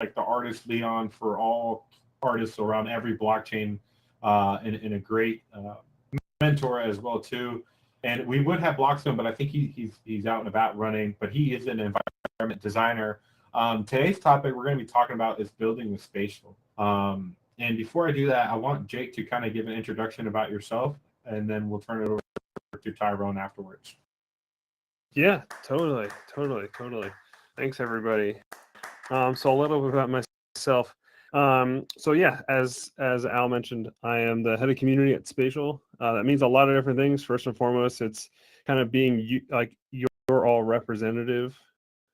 like the artist Leon for all artists around every blockchain, and a great mentor as well too. And we would have Blockstone, but I think he's out and about running. But he is an environment designer. Today's topic we're going to be talking about is building with spatial. And before I do that, I want Jake to kind of give an introduction about yourself, and then we'll turn it over to Tyrone afterwards. Yeah, totally. Thanks, everybody. So a little bit about myself. So yeah, as Al mentioned, I am the head of community at Spatial. That means a lot of different things. First and foremost, it's kind of being like you're all representative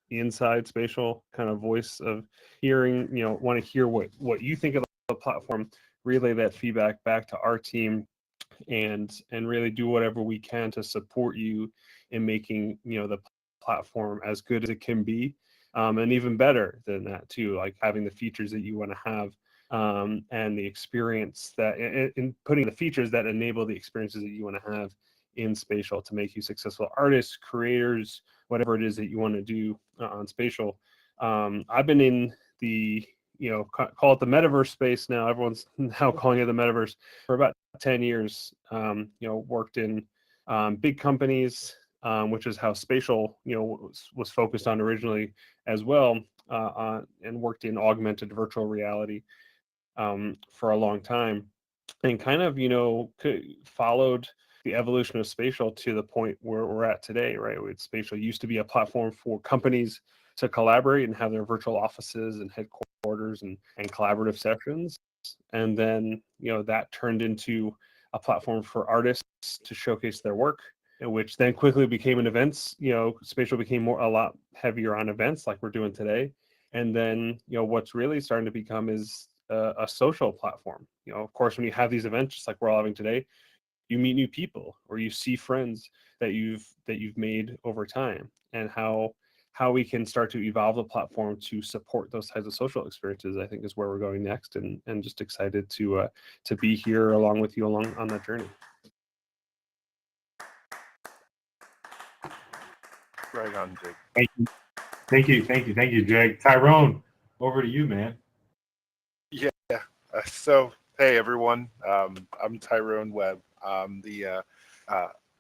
inside Spatial, kind of voice of hearing. Want to hear what you think of the platform, relay that feedback back to our team, and really do whatever we can to support you in making the platform as good as it can be, and even better than that too, like having the features that you want to have, and the experience that in putting the features that enable the experiences that you want to have in Spatial to make you successful artists, creators, whatever it is that you want to do on Spatial. I've been in the call it the metaverse space now. Everyone's now calling it the metaverse for about 10 years. Worked in big companies, which is how Spatial was focused on originally as well, and worked in augmented virtual reality for a long time, and kind of followed the evolution of Spatial to the point where we're at today, right? With Spatial used to be a platform for companies to collaborate and have their virtual offices and headquarters and collaborative sessions. And then, that turned into a platform for artists to showcase their work, which then quickly became an events. Spatial became a lot heavier on events like we're doing today. And then, what's really starting to become is a social platform. Of course, when you have these events, just like we're all having today, you meet new people or you see friends that you've made over time, and how we can start to evolve the platform to support those types of social experiences, I think is where we're going next, and just excited to be here along with you along on that journey. Right on, Jake. Thank you, Jake. Tyrone, over to you, man. Yeah. So, hey, everyone. I'm Tyrone Webb. I'm the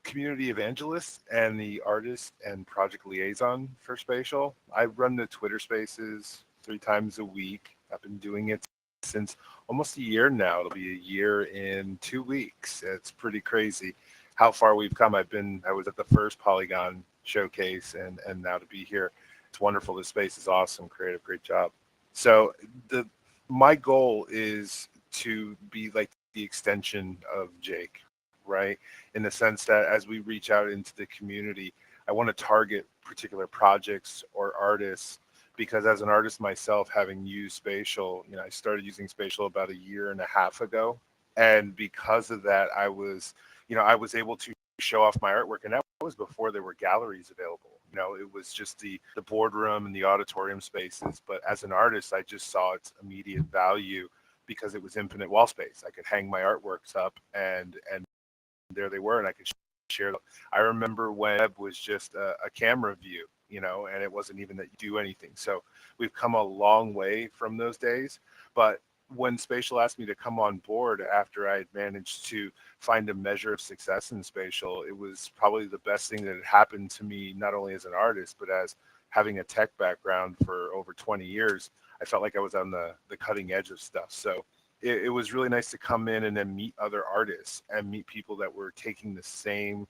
community evangelist and the artist and project liaison for Spatial. I run the Twitter Spaces 3 times a week. I've been doing it since almost a year now. It'll be a year in 2 weeks. It's pretty crazy how far we've come. I was at the first Polygon Showcase, and now to be here, it's wonderful. This space is awesome. Creative, great job. So my goal is to be like the extension of Jake, right? In the sense that as we reach out into the community, I want to target particular projects or artists, because as an artist myself, having used Spatial, I started using Spatial about a year and a half ago. And because of that, I was able to show off my artwork. And that was before there were galleries available. It was just the boardroom and the auditorium spaces. But as an artist, I just saw its immediate value because it was infinite wall space. I could hang my artworks up, and there they were, and I could share them. I remember when web was just a camera view, and it wasn't even that you do anything. So we've come a long way from those days. But when Spatial asked me to come on board after I had managed to find a measure of success in Spatial, it was probably the best thing that had happened to me, not only as an artist, but as having a tech background for over 20 years. I felt like I was on the cutting edge of stuff. So it was really nice to come in and then meet other artists and meet people that were taking the same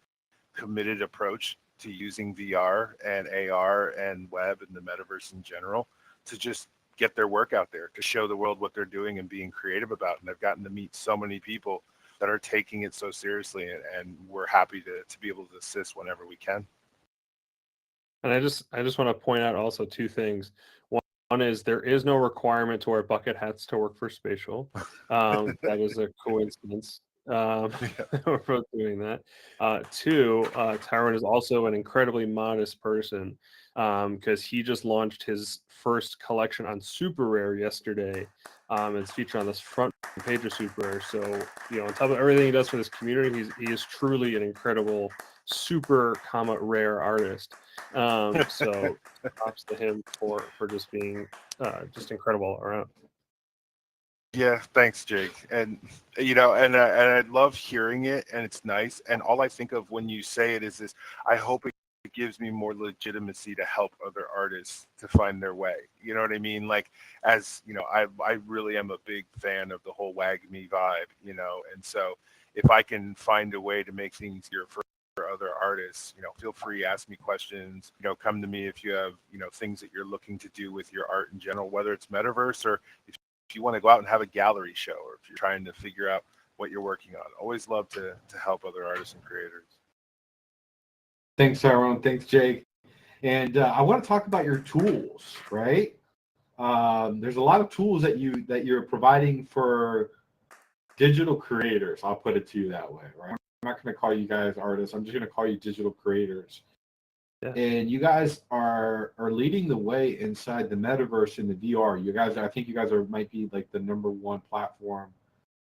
committed approach to using VR and AR and web and the metaverse in general to just get their work out there, to show the world what they're doing and being creative about. And I've gotten to meet so many people that are taking it so seriously, and we're happy to be able to assist whenever we can. And I just want to point out also 2 things. One is there is no requirement to wear bucket hats to work for Spatial. That is a coincidence. We're both doing that. 2, Tyrone is also an incredibly modest person, because he just launched his first collection on Super Rare yesterday. It's featured on this front page of Super Rare. So, on top of everything he does for this community, he is truly an incredible super rare artist. So props to him for just being just incredible around. Yeah, thanks, Jake. And and I love hearing it, and it's nice. And all I think of when you say it is this: I hope it gives me more legitimacy to help other artists to find their way. You know what I mean? Like, as you know, I really am a big fan of the whole wag me vibe. And so if I can find a way to make things easier for other artists, feel free, ask me questions. Come to me if you have things that you're looking to do with your art in general, whether it's metaverse or if you want to go out and have a gallery show, or if you're trying to figure out what you're working on. Always love to help other artists and creators. Thanks, Tyrone. Thanks, Jake. And I want to talk about your tools, right? There's a lot of tools that you're providing for digital creators. I'll put it to you that way, right? I'm not going to call you guys artists. I'm just going to call you digital creators. Yeah. And you guys are leading the way inside the metaverse in the VR. You guys, I think you guys might be like the number one platform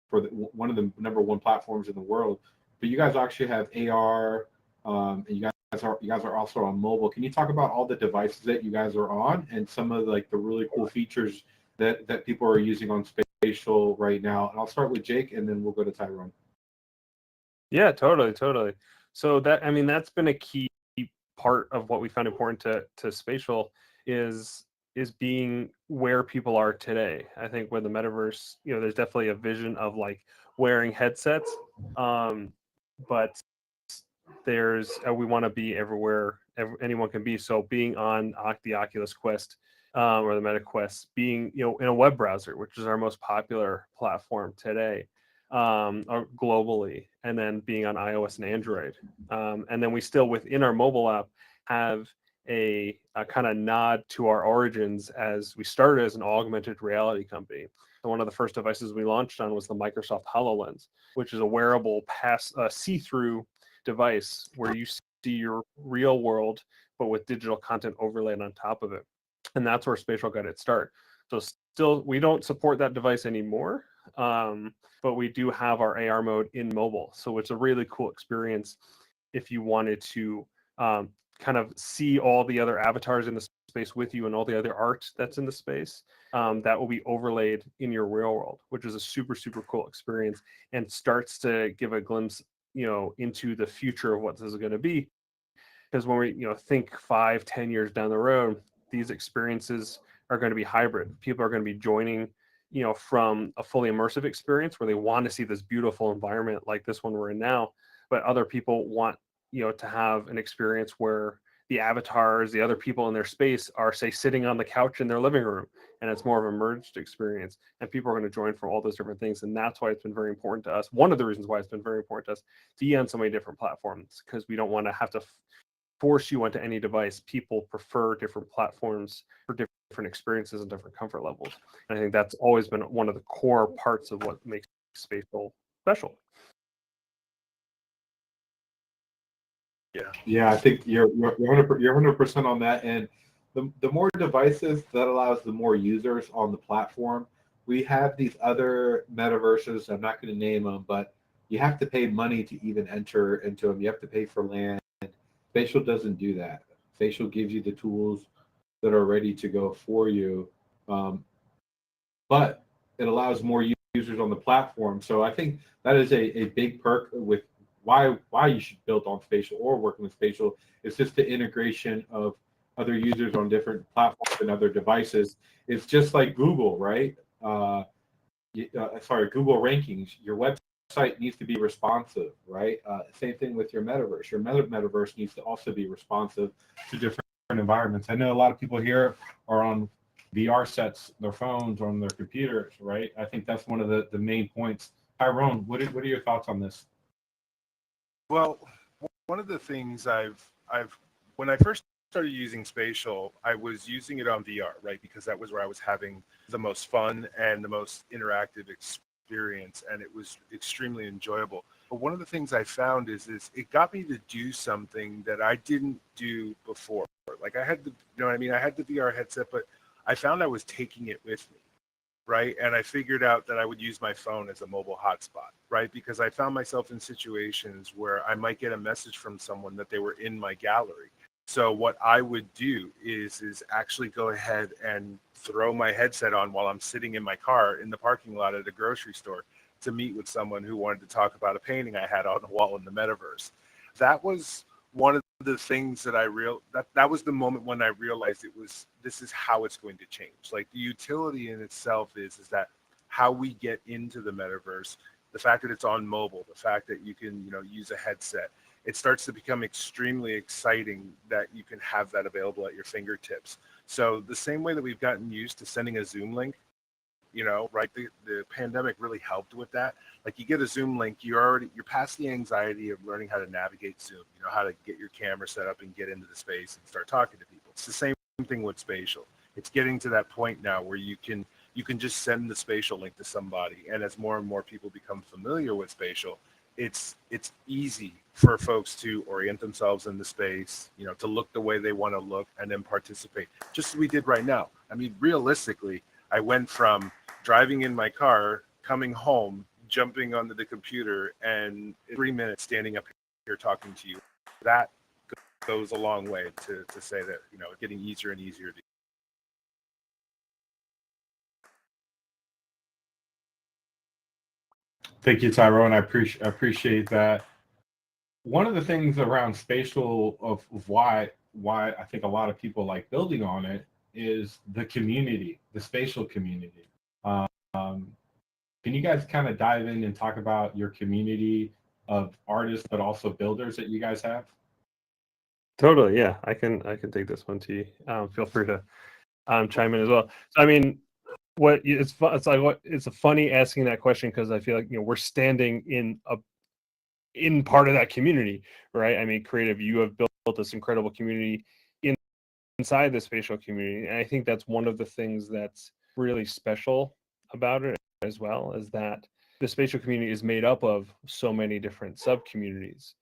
for one of the number one platforms in the world. But you guys actually have AR, and you guys are also on mobile. Can you talk about all the devices that you guys are on and some of the really cool features that people are using on Spatial right now? And I'll start with Jake, and then we'll go to Tyrone. Yeah, totally. So that's been a key part of what we found important to Spatial is being where people are today. I think with the metaverse, there's definitely a vision of like wearing headsets, but there's we want to be everywhere anyone can be. So being on the Oculus Quest or the Meta Quest, being in a web browser, which is our most popular platform today, or globally, and then being on iOS and Android, and then we still within our mobile app have a kind of nod to our origins as we started as an augmented reality company. So one of the first devices we launched on was the Microsoft HoloLens, which is a wearable see-through device where you see your real world, but with digital content overlaid on top of it. And that's where Spatial got its start. So still, we don't support that device anymore, but we do have our AR mode in mobile. So it's a really cool experience if you wanted to kind of see all the other avatars in the space with you and all the other art that's in the space. That will be overlaid in your real world, which is a super, super cool experience and starts to give a glimpse, into the future of what this is going to be. Because when we, think 5-10 years down the road, these experiences are going to be hybrid. People are going to be joining, from a fully immersive experience where they want to see this beautiful environment like this one we're in now, but other people want, to have an experience where the avatars, the other people in their space are, say, sitting on the couch in their living room, and it's more of a merged experience. And people are going to join from all those different things, and that's why it's been very important to us. One of the reasons why it's been very important to us to be on so many different platforms, because we don't want to have to force you onto any device. People prefer different platforms for different experiences and different comfort levels. And I think that's always been one of the core parts of what makes Spatial special. Yeah, I think you're 100% on that. And the more devices, that allows the more users on the platform. We have these other metaverses. I'm not going to name them, but you have to pay money to even enter into them. You have to pay for land. Spatial doesn't do that. Spatial gives you the tools that are ready to go for you, but it allows more users on the platform. So I think that is a big perk with why you should build on Spatial or working with Spatial. It's just the integration of other users on different platforms and other devices. It's just like Google, right? Google rankings. Your website needs to be responsive, right? Same thing with your metaverse. Your metaverse needs to also be responsive to different environments. I know a lot of people here are on VR sets, their phones, or on their computers, right? I think that's one of the main points. Tyrone, what are your thoughts on this? Well, one of the things when I first started using Spatial, I was using it on VR, right? Because that was where I was having the most fun and the most interactive experience, and it was extremely enjoyable. But one of the things I found is it got me to do something that I didn't do before. Like I had I had the VR headset, but I found I was taking it with me. Right. And I figured out that I would use my phone as a mobile hotspot, right? Because I found myself in situations where I might get a message from someone that they were in my gallery. So what I would do is actually go ahead and throw my headset on while I'm sitting in my car in the parking lot at a grocery store to meet with someone who wanted to talk about a painting I had on the wall in the metaverse. That was one of the things that that was the moment when I realized this is how it's going to change. Like the utility in itself is that how we get into the metaverse, the fact that it's on mobile, the fact that you can, use a headset, it starts to become extremely exciting that you can have that available at your fingertips. So the same way that we've gotten used to sending a Zoom link, right? The pandemic really helped with that. Like you get a Zoom link, you're past the anxiety of learning how to navigate Zoom, how to get your camera set up and get into the space and start talking to people. It's the same thing with spatial. It's getting to that point now where you can just send the spatial link to somebody. And as more and more people become familiar with spatial, it's easy for folks to orient themselves in the space, to look the way they want to look and then participate, just as we did right now. I mean, realistically, I went from driving in my car, coming home, jumping onto the computer, and 3 minutes standing up here talking to you. That goes a long way to say that, getting easier and easier to. Thank you, Tyrone. I appreciate that. One of the things around spatial of why I think a lot of people like building on it is the community, the spatial community. Um, can you guys kind of dive in and talk about your community of artists, but also builders that you guys have? Totally, yeah. I can take this one to you. Feel free to chime in as well. So, I mean, it's a funny asking that question because I feel like we're standing in part of that community, right? I mean, creative, you have built this incredible community inside the spatial community, and I think that's one of the things that's really special about it as well, is that the spatial community is made up of so many different sub communities,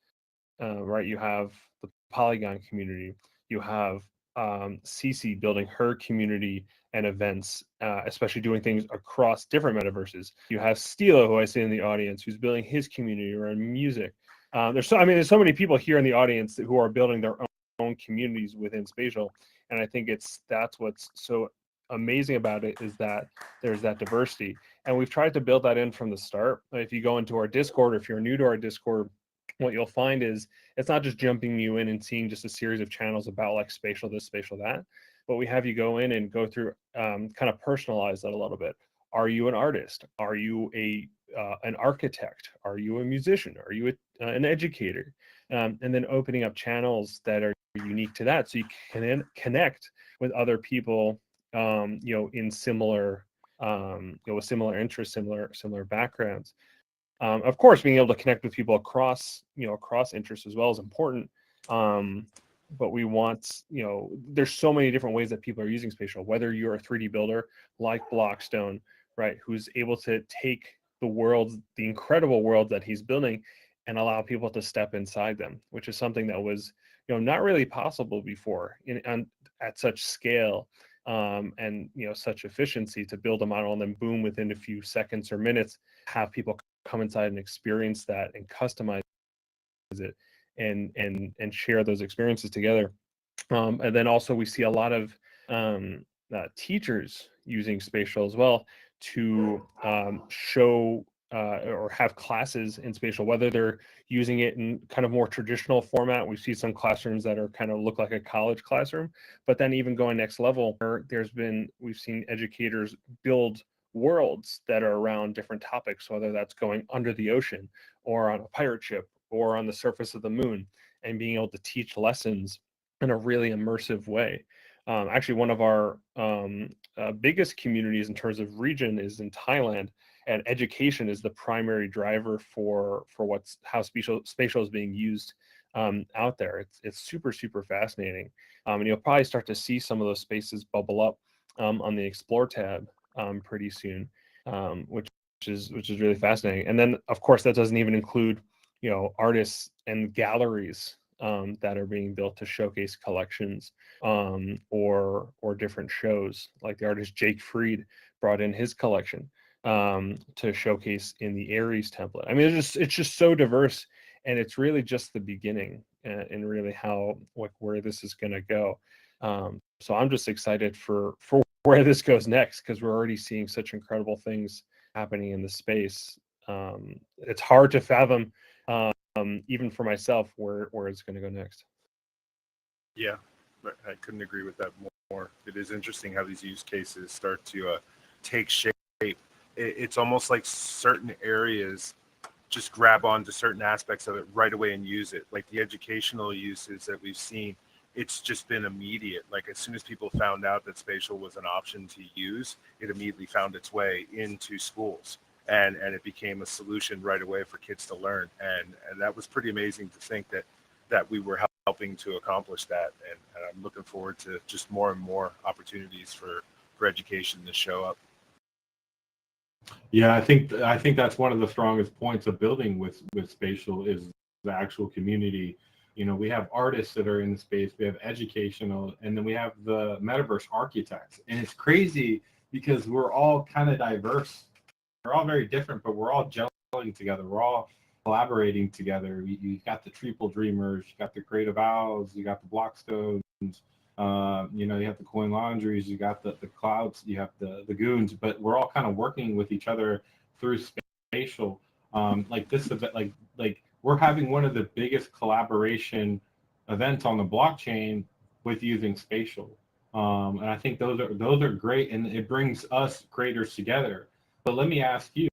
right? You have the Polygon community, you have Cece building her community and events, especially doing things across different metaverses. You have Stilo, who I see in the audience, who's building his community around music. There's so many people here in the audience who are building their own communities within spatial, and I think that's what's so amazing about it, is that there's that diversity, and we've tried to build that in from the start. If you go into our Discord, or if you're new to our Discord, what you'll find is it's not just jumping you in and seeing just a series of channels about like spatial this, spatial that, but we have you go in and go through, kind of personalize that a little bit. Are you an artist? Are you an architect? Are you a musician? Are you an educator? And then opening up channels that are unique to that, so you can connect with other people, in similar, with similar interests, similar backgrounds. Of course, being able to connect with people across interests as well is important. But we want, there's so many different ways that people are using spatial, whether you're a 3D builder like Blockstone, right, who's able to take the incredible world that he's building and allow people to step inside them, which is something that was, not really possible before at such scale, and such efficiency to build a model and then boom, within a few seconds or minutes, have people come inside and experience that and customize it and share those experiences together. And then also we see a lot of teachers using spatial as well to show or have classes in spatial, whether they're using it in kind of more traditional format. We see some classrooms that are kind of look like a college classroom, but then even going next level, we've seen educators build worlds that are around different topics, whether that's going under the ocean or on a pirate ship or on the surface of the moon, and being able to teach lessons in a really immersive way. Actually, one of our biggest communities in terms of region is in Thailand, and education is the primary driver for how spatial is being used out there. It's super, super fascinating, and you'll probably start to see some of those spaces bubble up on the Explore tab pretty soon, which is really fascinating. And then, of course, that doesn't even include artists and galleries that are being built to showcase collections, or different shows, like the artist Jake Fried brought in his collection to showcase in the Ares template. I mean, it's just so diverse, and it's really just the beginning. and really how where this is going to go. So I'm just excited for where this goes next, because we're already seeing such incredible things happening in the space. It's hard to fathom, even for myself, where it's going to go next. Yeah, I couldn't agree with that more. It is interesting how these use cases start to take shape. It's almost like certain areas just grab onto certain aspects of it right away and use it. Like the educational uses that we've seen, it's just been immediate. Like as soon as people found out that spatial was an option to use, it immediately found its way into schools. And it became a solution right away for kids to learn. And that was pretty amazing to think that we were helping to accomplish that. And I'm looking forward to just more and more opportunities for education to show up. Yeah, I think that's one of the strongest points of building with spatial is the actual community. We have artists that are in the space, we have educational, and then we have the metaverse architects. And it's crazy because we're all kind of diverse. We're all very different, but we're all gelling together. We're all collaborating together. You got the triple dreamers, you got the creative owls, you got the blockstones, you have the coin laundries, you got the clouds, you have the goons, but we're all kind of working with each other through spatial. Like this event, like we're having one of the biggest collaboration events on the blockchain with using spatial. And I think those are great, and it brings us creators together. But let me ask you,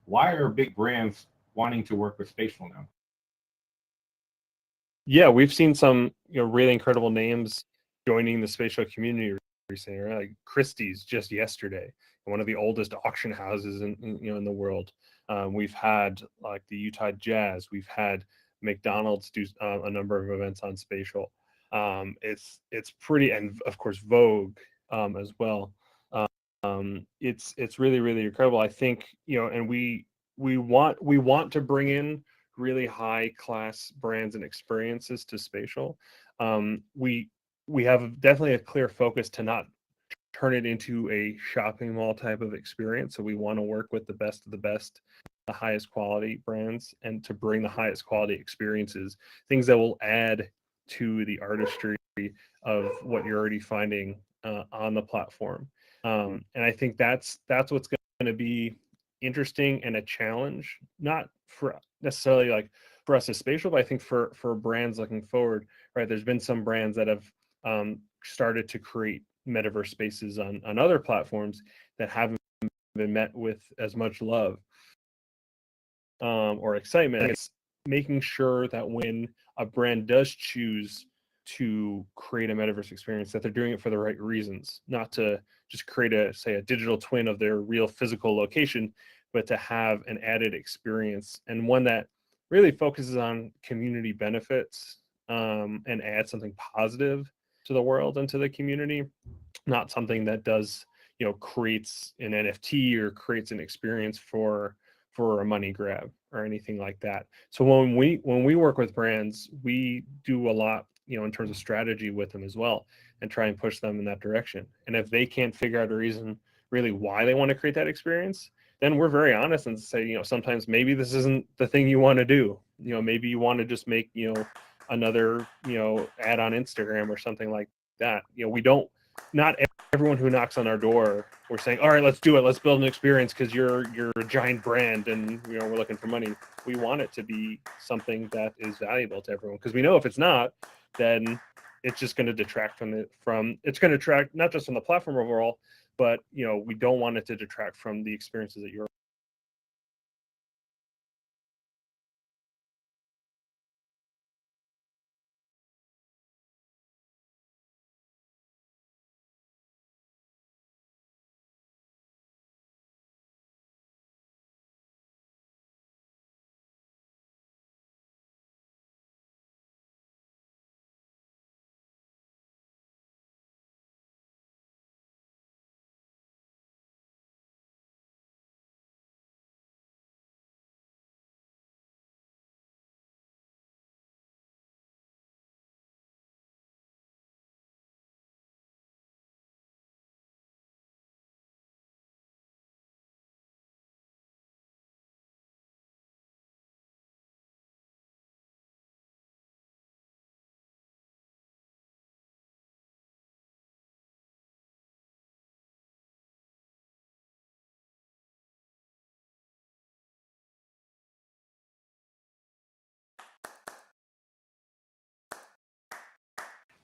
why are big brands wanting to work with spatial now? Yeah, we've seen some really incredible names joining the spatial community recently, right? Like Christie's just yesterday, one of the oldest auction houses in the world. We've had like the Utah Jazz. We've had McDonald's do a number of events on spatial. It's pretty, and of course Vogue as well. It's really, really incredible. I think and we want to bring in really high class brands and experiences to spatial. We have definitely a clear focus to not turn it into a shopping mall type of experience. So we want to work with the best of the best, the highest quality brands, and to bring the highest quality experiences, things that will add to the artistry of what you're already finding on the platform. And I think that's what's going to be interesting and a challenge, not for necessarily like for us as spatial, but I think for brands looking forward, right? There's been some brands that have started to create metaverse spaces on other platforms that haven't been met with as much love or excitement. It's making sure that when a brand does choose to create a metaverse experience, that they're doing it for the right reasons, not to just create a digital twin of their real physical location, but to have an added experience, and one that really focuses on community benefits, and adds something positive to the world and to the community, not something that does creates an NFT or creates an experience for a money grab or anything like that. So when we work with brands, we do a lot in terms of strategy with them as well, and try and push them in that direction. And if they can't figure out a reason really why they want to create that experience, then we're very honest and say, sometimes maybe this isn't the thing you want to do. Maybe you want to just make another ad on Instagram or something like that. We don't, not everyone who knocks on our door, we're saying, all right, let's do it, let's build an experience because you're a giant brand and we're looking for money. We want it to be something that is valuable to everyone, because we know if it's not, then it's just going to detract it's going to detract not just from the platform overall, but we don't want it to detract from the experiences that you're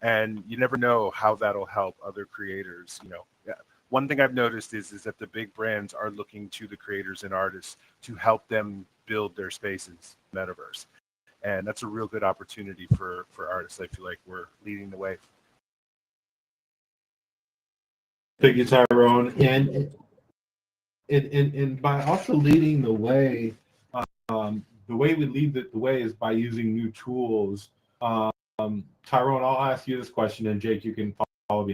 and you never know how that'll help other creators. Yeah. One thing I've noticed is that the big brands are looking to the creators and artists to help them build their spaces, metaverse, and that's a real good opportunity for artists. I feel like we're leading the way. Thank you, Tyrone. And by also leading the way, the way we lead the way is by using new tools. Tyrone, I'll ask you this question, and Jake, you can follow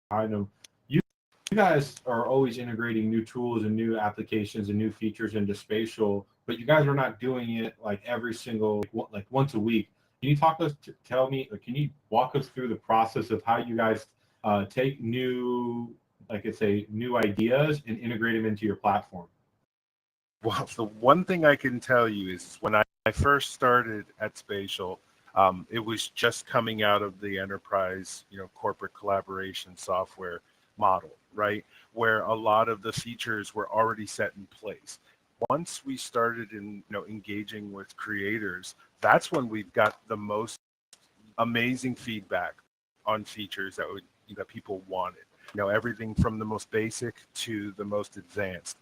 behind them. You guys are always integrating new tools and new applications and new features into spatial, but you guys are not doing it like every single like once a week. Can you can you walk us through the process of how you guys take new, like it's a new ideas and integrate them into your platform? Well, the one thing I can tell you is when I first started at Spatial, it was just coming out of the enterprise, corporate collaboration software model, right? Where a lot of the features were already set in place. Once we started engaging with creators, that's when we've got the most amazing feedback on features that people wanted. Everything from the most basic to the most advanced.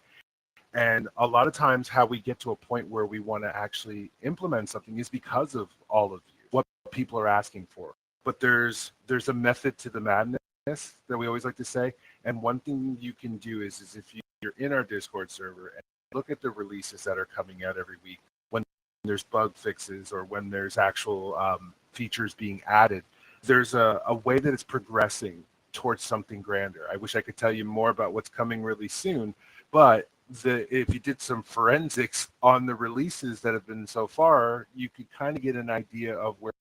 And a lot of times how we get to a point where we want to actually implement something is because of all of you, what people are asking for. But there's a method to the madness that we always like to say. And one thing you can do is if you're in our Discord server and look at the releases that are coming out every week, when there's bug fixes or when there's actual features being added, there's a way that it's progressing towards something grander. I wish I could tell you more about what's coming really soon, but if you did some forensics on the releases that have been so far, you could kind of get an idea of where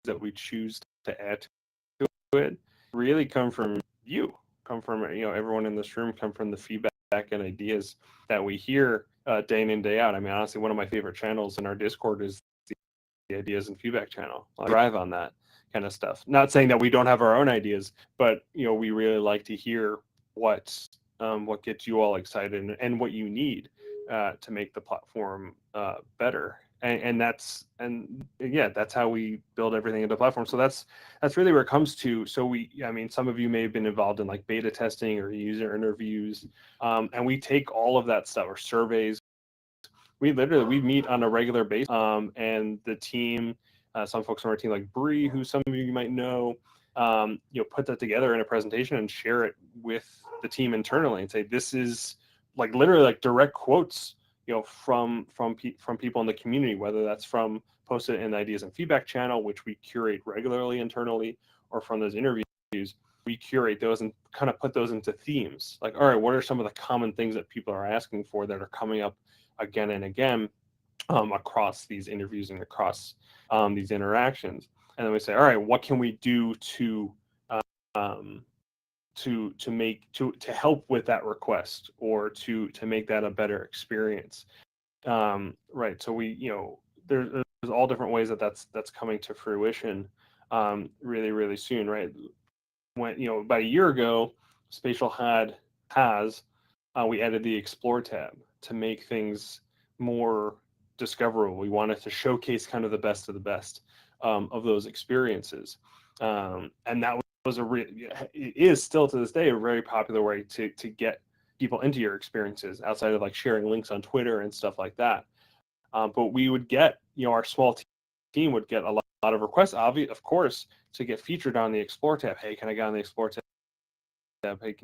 that we choose to add to it really come from everyone in this room, come from the feedback and ideas that we hear day in and day out. I mean, honestly, one of my favorite channels in our Discord is the ideas and feedback channel. I drive on that kind of stuff. Not saying that we don't have our own ideas, but we really like to hear what gets you all excited and what you need to make the platform better. That's how we build everything into the platform. So that's really where it comes to. So some of you may have been involved in like beta testing or user interviews, and we take all of that stuff or surveys. We meet on a regular basis, and the team, some folks on our team like Bree, who some of you might know, put that together in a presentation and share it with the team internally and say, this is like literally like direct quotes, from people in the community, whether that's from posted in the ideas and feedback channel, which we curate regularly internally, or from those interviews. We curate those and kind of put those into themes. Like, all right, what are some of the common things that people are asking for that are coming up again and again across these interviews and across these interactions? And then we say, all right, what can we do to help with that request, or to make that a better experience? Right. So there's all different ways that's coming to fruition really, really soon, right? When about a year ago, Spatial we added the Explore tab to make things more discoverable. We wanted to showcase kind of the best of the best of those experiences, and that was it is still to this day a very popular way to get people into your experiences outside of like sharing links on Twitter and stuff like that. But we would get, our small team would get a lot of requests, of course, to get featured on the Explore tab. Hey, can I get on the Explore tab? Hey,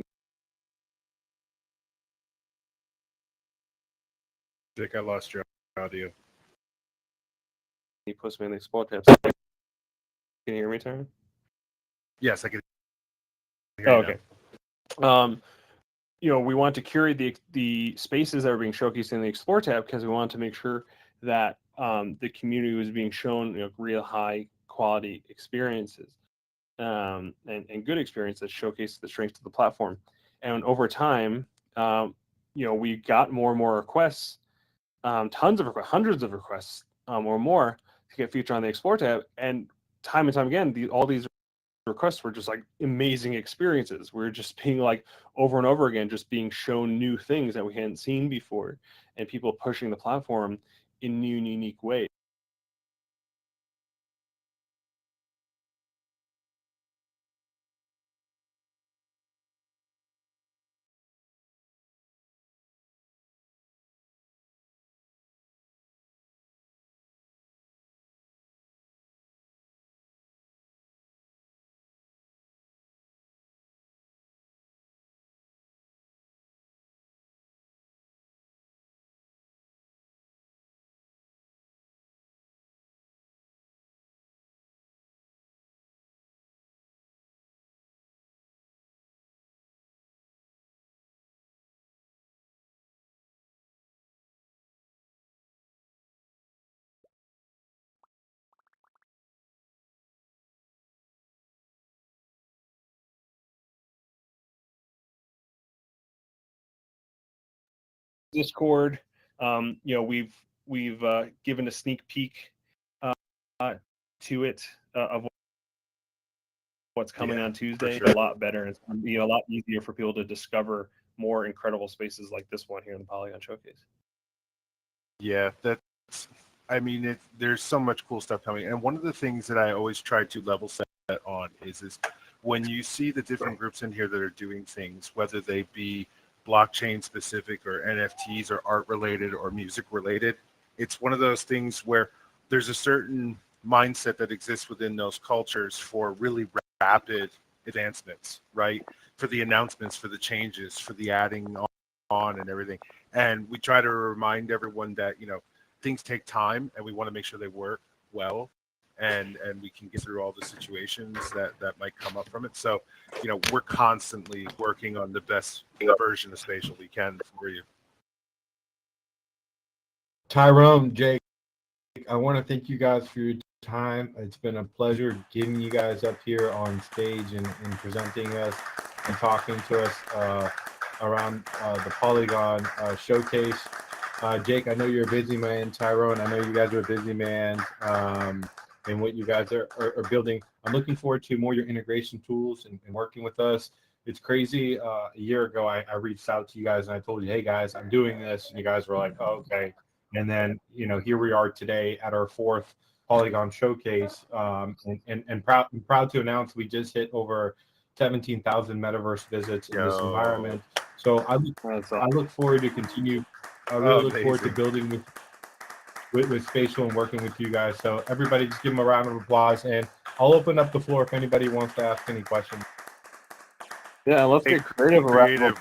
I think I lost your audio. post me on the Explore tab. Can you hear me, Tyron? Yes, I can hear Oh, you okay. now. We want to curate the spaces that are being showcased in the Explore tab because we want to make sure that the community was being shown real high quality experiences and good experiences that showcase the strengths of the platform. And over time, we got more and more requests, tons of requests, hundreds of requests or more to get featured on the Explore tab. And time again, all these requests were just like amazing experiences. We're just being like over and over again, just being shown new things that we hadn't seen before, and people pushing the platform in new and unique ways. Discord, we've given a sneak peek to it of what's coming on Tuesday. Sure. A lot better, and it's going to be a lot easier for people to discover more incredible spaces like this one here in the Polygon Showcase. Yeah, there's so much cool stuff coming. And one of the things that I always try to level set on is when you see the different groups in here that are doing things, whether they be blockchain specific or NFTs or art related or music related, it's one of those things where there's a certain mindset that exists within those cultures for really rapid advancements, right? For the announcements, for the changes, for the adding on and everything. And we try to remind everyone that, things take time and we want to make sure they work well and we can get through all the situations that might come up from it. So, we're constantly working on the best version of Spatial we can for you. Tyrone, Jake, I want to thank you guys for your time. It's been a pleasure getting you guys up here on stage and presenting us and talking to us around the Polygon Showcase. Jake, I know you're a busy man. Tyrone, I know you guys are a busy man and what you guys are building. I'm looking forward to more of your integration tools and working with us. It's crazy. A year ago, I reached out to you guys and I told you, hey guys, I'm doing this. And you guys were like, oh, okay. And then, here we are today at our 4th Polygon Showcase. And proud to announce we just hit over 17,000 metaverse visits in this environment. So I look forward to continue. I really look forward to building with Spatial and working with you guys. So everybody just give them a round of applause, and I'll open up the floor if anybody wants to ask any questions. Yeah, let's get creative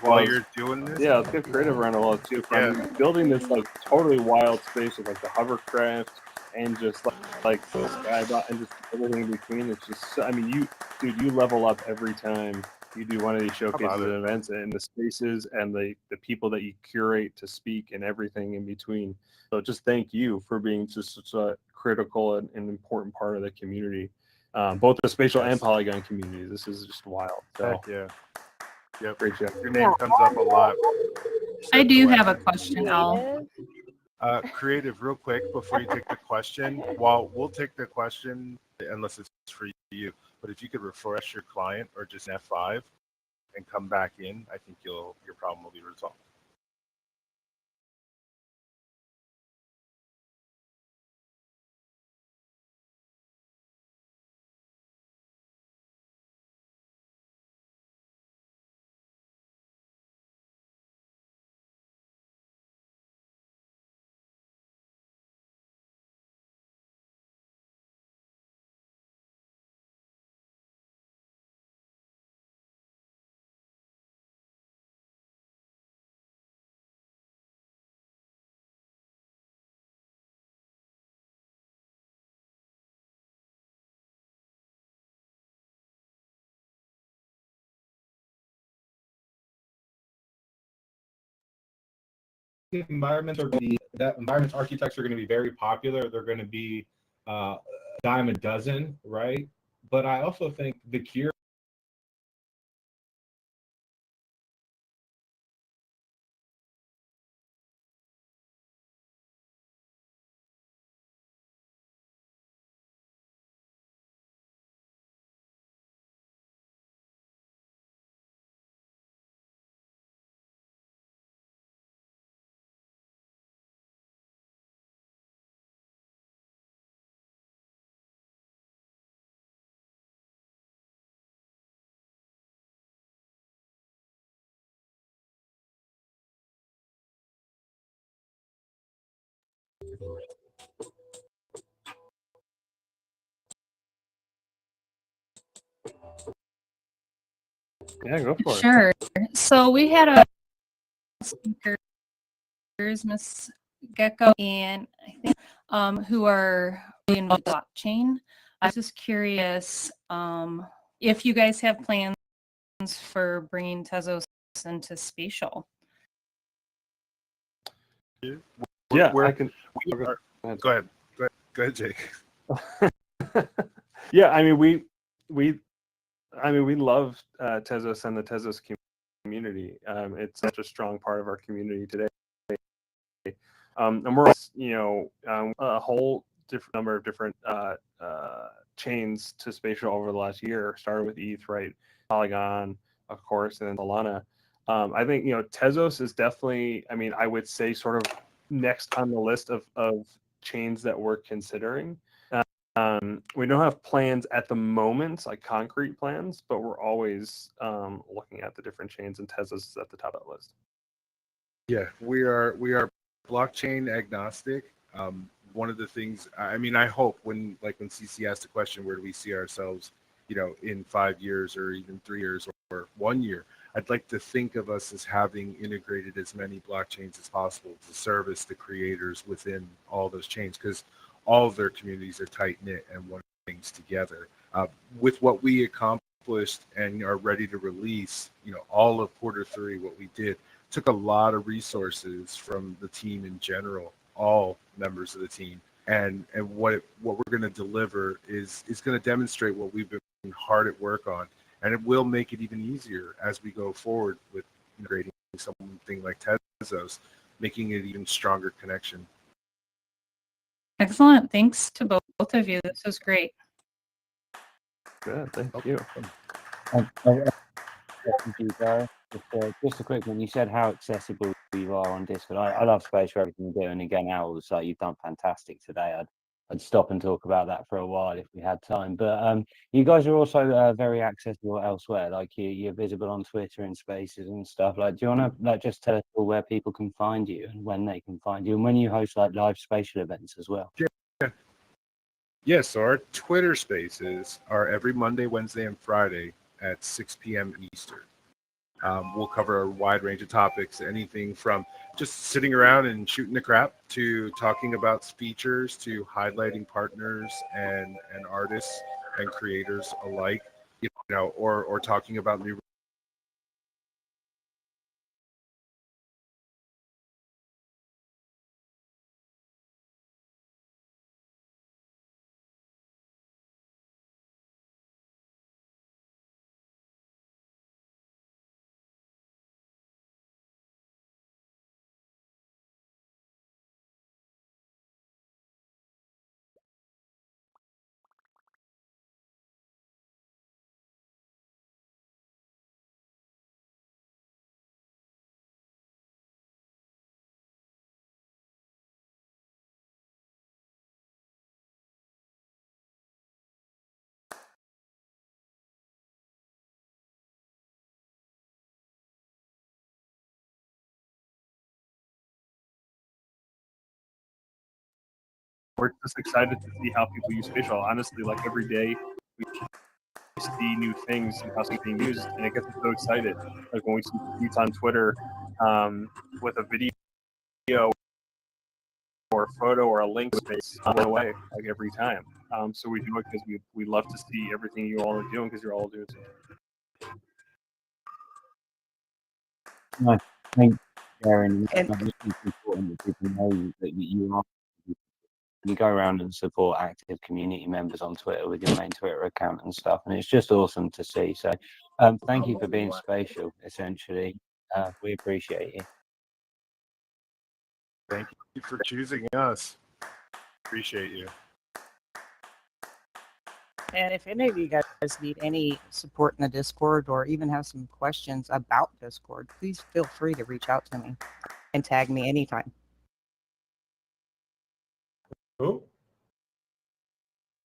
while you're doing this. Yeah, let's get creative around all too. From building this like totally wild space with like the hovercraft and just like the skybot and just everything in between. It's just, you level up every time you do one of these showcases and events, and the spaces and the people that you curate to speak and everything in between. So just thank you for being just such a critical and important part of the community, both the Spatial and Polygon communities. This is just wild. So heck yeah. Yep. Great job. Your name comes up a lot. I do have a question, Al. Creative, real quick, before you take the question. Well, we'll take the question unless it's for you. But if you could refresh your client or just F5 and come back in, I think your problem will be resolved. environments are going to be, that environments architects are going to be very popular. They're going to be a dime a dozen, right? But I also think the cure. Yeah, go for it. Sure. So we had a speakers, Miss Gecko, and I think who are in the blockchain. I was just curious if you guys have plans for bringing Tezos into spatial. Yeah, We're, I can. go ahead. Go ahead, Jake. Yeah, I mean, we love Tezos and the Tezos community. It's such a strong part of our community today. And we're, a whole different number of different chains to spatial over the last year. Started with ETH, right? Polygon, of course, and then Solana. I think Tezos is definitely. I mean, I would say sort of next on the list of chains that we're considering. We don't have plans at the moment, like concrete plans, but we're always looking at the different chains, and Tezos is at the top of that list. Yeah, we are blockchain agnostic. One of the things, I mean, I hope when CC asked the question, where do we see ourselves, in 5 years or even 3 years or 1 year, I'd like to think of us as having integrated as many blockchains as possible to service the creators within all those chains, because all of their communities are tight knit and want things together. With what we accomplished and are ready to release, all of Q3, what we did took a lot of resources from the team in general, all members of the team, and what we're going to deliver is going to demonstrate what we've been hard at work on, and it will make it even easier as we go forward with integrating something like Tezos, making it even stronger connection. Excellent. Thanks to both of you. This was great. Good, thank you. You, Gareth. Just a quick one. You said how accessible you are on Discord. I love space for everything you do, and again, Owls, like you've done fantastic today. I'd stop and talk about that for a while if we had time. But you guys are also very accessible elsewhere. Like you're visible on Twitter and Spaces and stuff. Like, do you want to just tell us all where people can find you and when they can find you, and when you host like live spatial events as well? Yeah. So our Twitter Spaces are every Monday, Wednesday, and Friday at 6 p.m. Eastern. We'll cover a wide range of topics, anything from just sitting around and shooting the crap to talking about features to highlighting partners and artists and creators alike, or talking about new. We're just excited to see how people use spatial. Honestly, like every day we see new things and how something being used, and it gets us so excited. Like when we see tweets on Twitter with a video or a photo or a link space on the way, like every time. So we do it because we love to see everything you all are doing, because you're all doing something. Nice. sharing. And- I think it's important that people know that you are. You go around and support active community members on Twitter with your main Twitter account and stuff, and it's just awesome to see. So, thank you for being spatial. Essentially, we appreciate you. Thank you for choosing us. Appreciate you. And if any of you guys need any support in the Discord or even have some questions about Discord, please feel free to reach out to me and tag me anytime. Cool.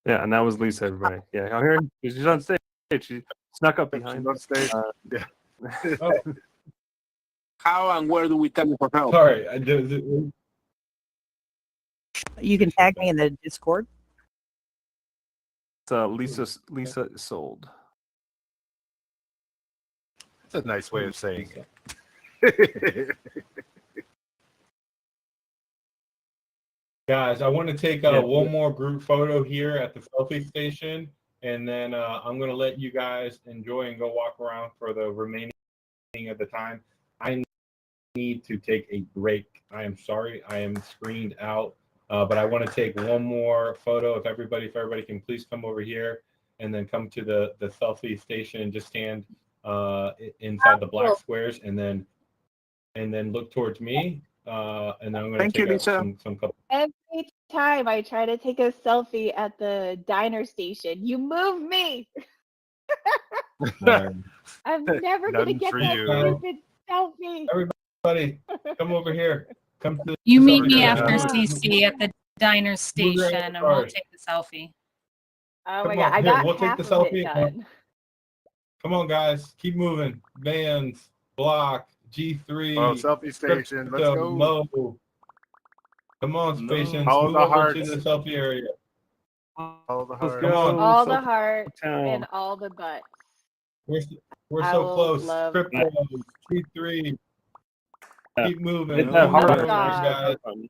Yeah, and that was Lisa, everybody. Yeah, I'm here. She's on stage. She snuck up She's behind. on stage. Yeah. Oh, How and where do we tell you for help? sorry. You can tag me in the Discord. It's Lisa sold. That's a nice way of saying it. Guys, I want to take Yeah. one more group photo here at the selfie station, and then I'm going to let you guys enjoy and go walk around for the remaining of the time. I need to take a break. I am sorry. I am screened out, but I want to take one more photo. If everybody can please come over here and then come to the selfie station and just stand inside the black squares, and then look towards me. And then I'm going Thank to you, take Lisa. some couple. Every time I try to take a selfie at the diner station, you move me. I'm never gonna None get for that you. stupid selfie. Everybody, come over here. Come to You the meet selfie me station. after Yeah. CC at the diner station and we'll card. take the selfie. Oh my Come god, on, I here, got we'll take half the of selfie. it done. Come on, guys. Keep moving. Vans, Block, G3. Oh, selfie station. Let's Crypto, go. Mo. Come on, No. patients. All Move the over hearts. to the selfie area. All the Let's hearts. Come on. go. All the Selfie hearts town. and all the butts. We're I so will close. love Crypto, G3. Yeah. Keep moving. Hit Move that Oh my heart over, God. guys. button.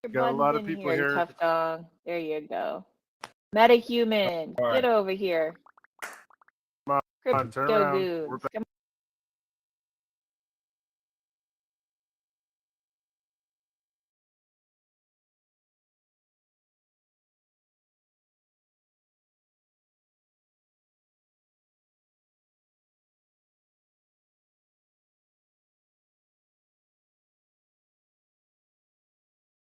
Your Got a lot buttons of in people here, here. tough dog. There you go. Metahuman, All right. get over here. Come on, Crypto turn around. goons, We're back. come